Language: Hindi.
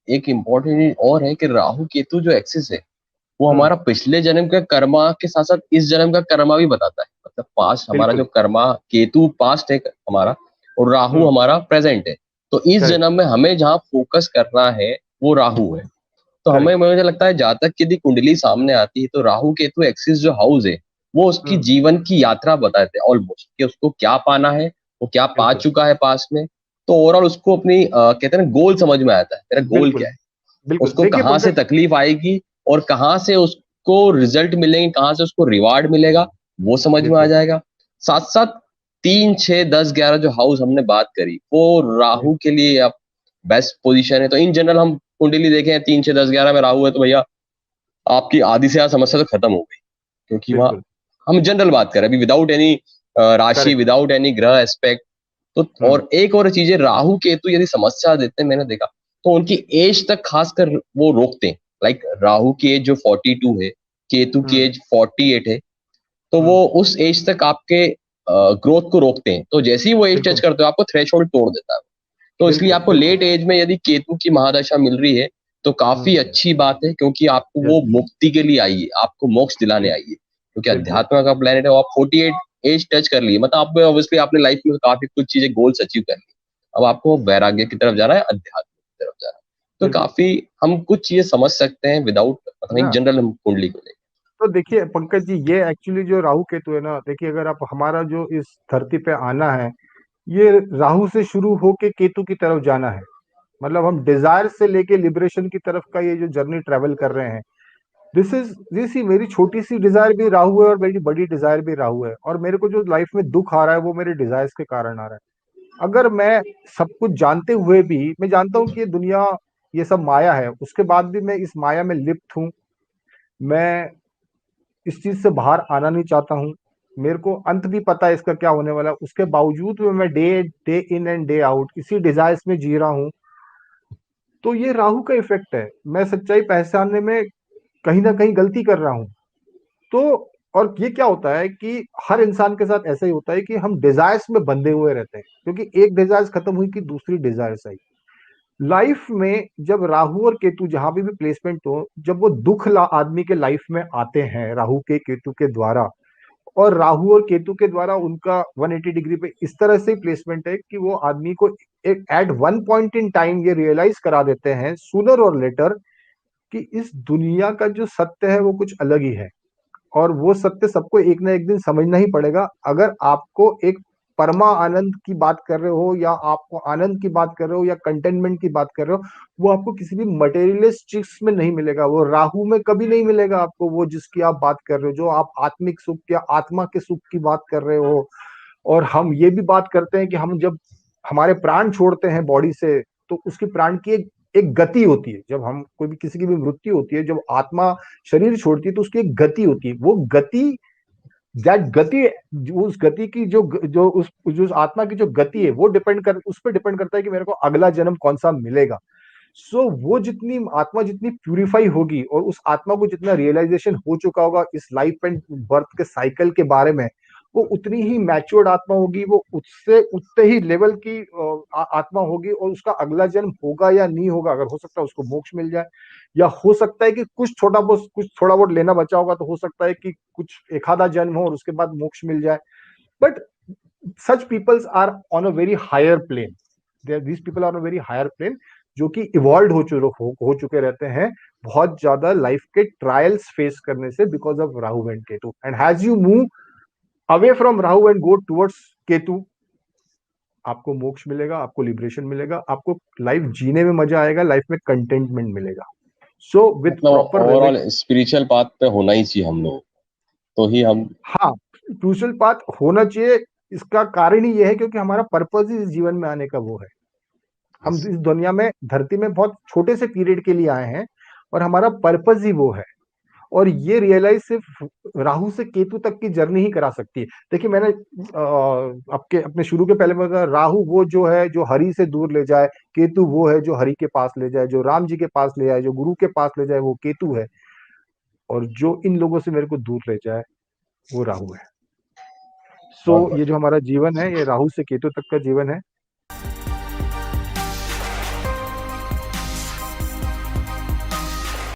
एक इम्पोर्टेंट चीज और है कि राहु केतु जो एक्सिस है वो हम्म। हमारा पिछले जन्म का कर्मा के साथ साथ इस जन्म का कर्मा भी बताता है। मतलब पास्ट हमारा जो बिल्कुल। कर्मा, केतु पास्ट है हमारा और राहु हम्म। हमारा प्रेजेंट है। तो इस करेक्ट। जन्म में हमें जहाँ फोकस करना है वो राहु है। तो हमें, करेक्ट। मुझे लगता है जातक की यदि कुंडली सामने आती है तो राहु केतु एक्सिस जो हाउस है वो उसकी हम्म। जीवन की यात्रा बताते हैं ऑलमोस्ट, कि उसको क्या पाना है, वो क्या पा बिल्कुल। चुका है पास में। तो ओवरऑल उसको अपनी कहते हैं ना गोल समझ में आता है, तेरा गोल बिल्कुल। क्या है, बिल्कुल उसको देखिए कहाँ से पंकज। तकलीफ आएगी और कहाँ से उसको रिजल्ट मिलेंगे, कहाँ से उसको रिवार्ड मिलेगा, वो समझ में आ बिल्कुल। जाएगा। साथ साथ 3, 6, 10, 11 जो हाउस हमने बात करी वो राहु के लिए अब बेस्ट पोजीशन है। तो इन जनरल हम कुंडली देखें 3, 6, 10, 11 में राहु है तो भैया आपकी आधी से ज्यादा समस्या तो खत्म हो गई। क्योंकि वहां बिल्कुल। हम जनरल बात करें अभी विदाउट एनी राशि, करेक्ट। विदाउट एनी ग्रह एस्पेक्ट। तो हम्म। और एक और चीज है, राहु केतु यदि समस्या देते हैं मैंने देखा तो उनकी एज तक खासकर वो रोकते हैं। लाइक राहु की एज जो 42 है, केतु की हम्म। एज 48 है, तो वो हम्म। उस एज तक आपके ग्रोथ को रोकते हैं। तो जैसे ही वो एज टच बिल्कुल। करते हो आपको थ्रेशोल्ड तोड़ देता है। तो इसलिए बिल्कुल। आपको बिल्कुल। लेट एज में यदि केतु की महादशा मिल रही है तो काफी हम्म। अच्छी बात है, क्योंकि आपको वो यस। मुक्ति के लिए आई है, आपको मोक्ष दिलाने आई है। क्योंकि बिल्कुल। अध्यात्म का प्लेनेट है, वो आप 48 एज टच कर लिए, मतलब आप ऑब्वियसली आपने लाइफ में काफी कुछ चीजें गोल्स अचीव कर ली। अब आपको वैराग्य की तरफ जाना है, अध्यात्म की तरफ जाना है। तो बिल्कुल। काफी हम कुछ चीजें समझ सकते हैं विदाउट, मतलब एक या जनरल हम कुंडली को लेकर। तो देखिए पंकज जी, ये एक्चुअली जो राहु केतु है ना, देखिए अगर आप हमारा जो इस धरती पे आना है, ये राहु से शुरू होके केतु की तरफ जाना है। मतलब हम डिजायर से लेके लिबरेशन की तरफ का ये जो जर्नी ट्रेवल कर रहे हैं, दिस ही मेरी छोटी सी डिजायर भी राहु है और मेरी बड़ी डिजायर भी राहु है। और मेरे को जो लाइफ में दुख आ रहा है वो मेरे डिजायर्स के कारण आ रहा है। अगर मैं सब कुछ जानते हुए भी, मैं जानता हूँ कि ये दुनिया, ये सब माया है, उसके बाद भी मैं इस माया में लिप्त हूँ। मैं इस चीज से बाहर आना नहीं चाहता हूँ। मेरे को अंत भी पता है इसका क्या होने वाला है, उसके बावजूद भी मैं day day in and day out इसी डिजायर्स में जी रहा हूँ। तो ये राहु का इफेक्ट है। मैं सच्चाई पहचानने में कहीं ना कहीं गलती कर रहा हूँ। तो और ये क्या होता है कि हर इंसान के साथ ऐसा ही होता है कि हम डिजायर्स में बंधे हुए रहते हैं, क्योंकि एक डिजायर्स खत्म हुई कि दूसरी डिजायर्स आई। लाइफ में जब राहु और केतु जहां भी प्लेसमेंट हो, जब वो दुख आदमी के लाइफ में आते हैं राहु के केतु के द्वारा, और राहु और केतु के द्वारा उनका 180 डिग्री पे इस तरह से प्लेसमेंट है कि वो आदमी को एक at one point in time ये रियलाइज करा देते हैं सूनर और लेटर कि इस दुनिया का जो सत्य है वो कुछ अलग ही है। और वो सत्य सबको एक ना एक दिन समझना ही पड़ेगा। अगर आपको एक परमा आनंद की बात कर रहे हो, या आपको आनंद की बात कर रहे हो, या कंटेनमेंट की बात कर रहे हो, वो आपको किसी भी मटेरियलिस्ट चीज में नहीं मिलेगा। वो राहु में कभी नहीं मिलेगा आपको, वो जिसकी आप बात कर रहे हो, जो आप आत्मिक सुख या आत्मा के सुख की बात कर रहे हो। और हम ये भी बात करते हैं कि हम जब हमारे प्राण छोड़ते हैं बॉडी से, तो उसकी प्राण की एक गति होती है। जब हम कोई भी किसी की भी मृत्यु होती है, जब आत्मा शरीर छोड़ती है, तो उसकी एक गति होती है। वो गति, दैट गति, उस गति की जो उस आत्मा की जो गति है, वो उस पर डिपेंड करता है कि मेरे को अगला जन्म कौन सा मिलेगा। वो जितनी आत्मा जितनी प्यूरिफाई होगी, और उस आत्मा को जितना रियलाइजेशन हो चुका होगा इस लाइफ एंड बर्थ के साइकिल के बारे में, वो उतनी ही मैच्योर्ड आत्मा होगी, वो उससे उतने ही लेवल की आत्मा होगी। और उसका अगला जन्म होगा या नहीं होगा, अगर हो सकता है उसको मोक्ष मिल जाए, या हो सकता है कि कुछ थोड़ा बहुत लेना बचा होगा, तो हो सकता है कि कुछ एक आधा जन्म हो और उसके बाद मोक्ष मिल जाए। But such peoples are on a very higher plane. These people are on a very higher plane, जो कि इवॉल्व हो चुके रहते हैं बहुत ज्यादा लाइफ के ट्रायल्स फेस करने से, because of Rahu and Ketu. And has you move away from Rahu and go towards Ketu, आपको मोक्ष मिलेगा, आपको लिबरेशन मिलेगा, आपको लाइफ जीने में मजा आएगा, लाइफ में कंटेंटमेंट मिलेगा। सो विथ मतलब proper overall remedy. Spiritual path पे होना ही चाहिए हम लोग, तो ही हम। हाँ, क्रूशल पाथ होना चाहिए। इसका कारण ही यह है क्योंकि हमारा पर्पज ही इस जीवन में आने का वो है। हम इस दुनिया में, धरती में बहुत छोटे से पीरियड के लिए आए हैं, और हमारा पर्पज ही वो है। और ये रियलाइज सिर्फ राहु से केतु तक की जर्नी ही करा सकती है। देखिए मैंने आपके अपने शुरू के पहले में बताया, राहु वो जो है जो हरि से दूर ले जाए, केतु वो है जो हरि के पास ले जाए, जो राम जी के पास ले जाए, जो गुरु के पास ले जाए, वो केतु है। और जो इन लोगों से मेरे को दूर ले जाए, वो राहु है। बहुत ये जो हमारा जीवन है, ये राहु से केतु तक का जीवन है।